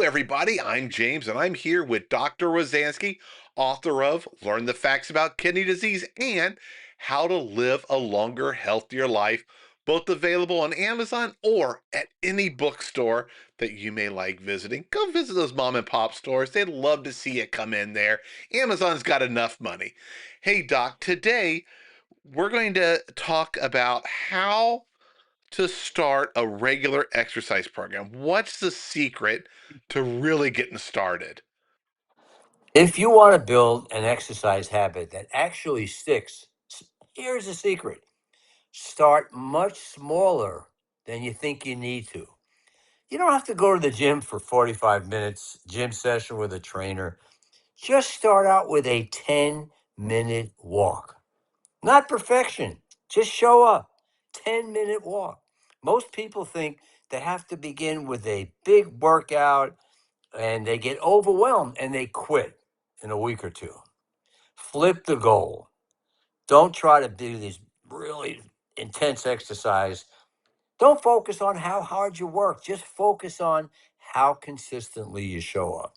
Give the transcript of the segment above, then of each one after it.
everybody. I'm James, and I'm here with Dr. Rosansky, author of Learn the Facts About Kidney Disease and How to Live a Longer, Healthier Life, both available on Amazon or at any bookstore that you may like visiting. Go visit those mom and pop stores. They'd love to see you come in there. Amazon's got enough money. Hey, Doc, today we're going to talk about how to start a regular exercise program. What's the secret to really getting started? If you want to build an exercise habit that actually sticks, here's the secret. Start much smaller than you think you need to. You don't have to go to the gym for 45 minutes, gym session with a trainer. Just start out with a 10-minute walk. Not perfection, just show up. 10-minute walk. Most people think they have to begin with a big workout and they get overwhelmed and they quit in a week or two. Flip the goal. Don't try to do these really intense exercise. Don't focus on how hard you work. Just focus on how consistently you show up.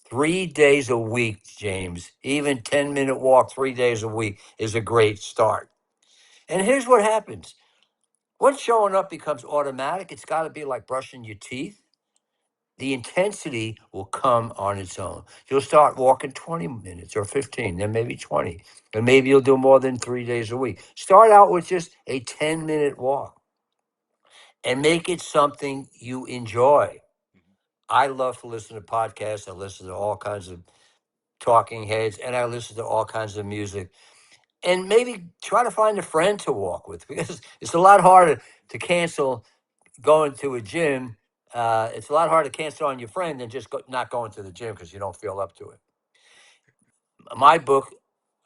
3 days a week, James, even 10-minute walk 3 days a week is a great start. And here's what happens. Once showing up becomes automatic, it's got to be like brushing your teeth. The intensity will come on its own. You'll start walking 20 minutes or 15, then maybe 20. And maybe you'll do more than 3 days a week. Start out with just a 10-minute walk and make it something you enjoy. I love to listen to podcasts. I listen to all kinds of talking heads and I listen to all kinds of music. And maybe try to find a friend to walk with because it's a lot harder to cancel going to a gym. It's a lot harder to cancel on your friend than just not going to the gym because you don't feel up to it. My book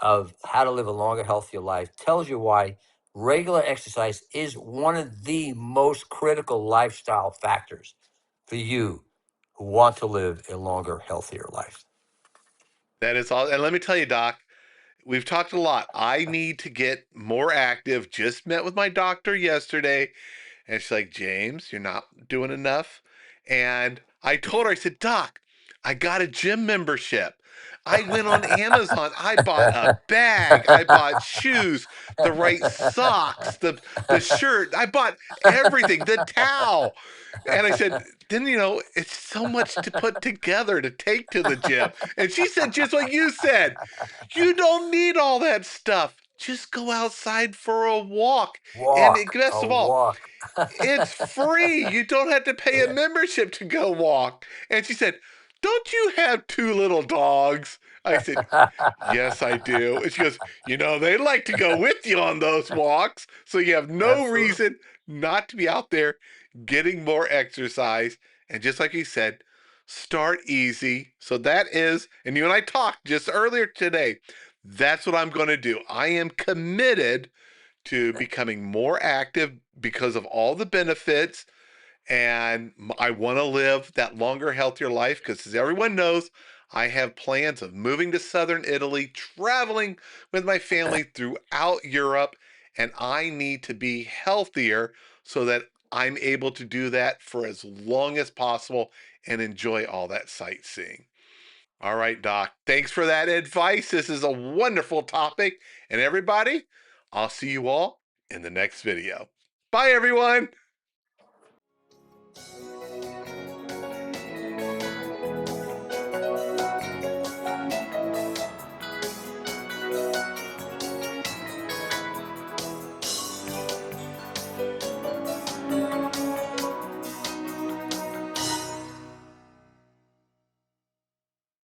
of How to Live a Longer, Healthier Life tells you why regular exercise is one of the most critical lifestyle factors for you who want to live a longer, healthier life. That is all. And let me tell you, Doc, we've talked a lot. I need to get more active. Just met with my doctor yesterday, and she's like, James, you're not doing enough. And I told her, I said, Doc, I got a gym membership. I went on Amazon. I bought a bag. I bought shoes, the right socks, the shirt. I bought everything, the towel. And I said, then, it's so much to put together to take to the gym. And she said, just what you said, you don't need all that stuff. Just go outside for a walk. And best A of all, walk. it's free. You don't have to pay a Yeah. membership to go walk. And she said, don't you have two little dogs? I said, yes, I do. And she goes, they like to go with you on those walks. So you have no Absolutely. reason not to be out there getting more exercise. And just like you said, start easy. So that is, and you and I talked just earlier today, that's what I'm going to do. I am committed to becoming more active because of all the benefits. And I want to live that longer, healthier life because, as everyone knows, I have plans of moving to southern Italy, traveling with my family throughout Europe, and I need to be healthier so that I'm able to do that for as long as possible and enjoy all that sightseeing. All right, Doc. Thanks for that advice. This is a wonderful topic. And everybody, I'll see you all in the next video. Bye, everyone.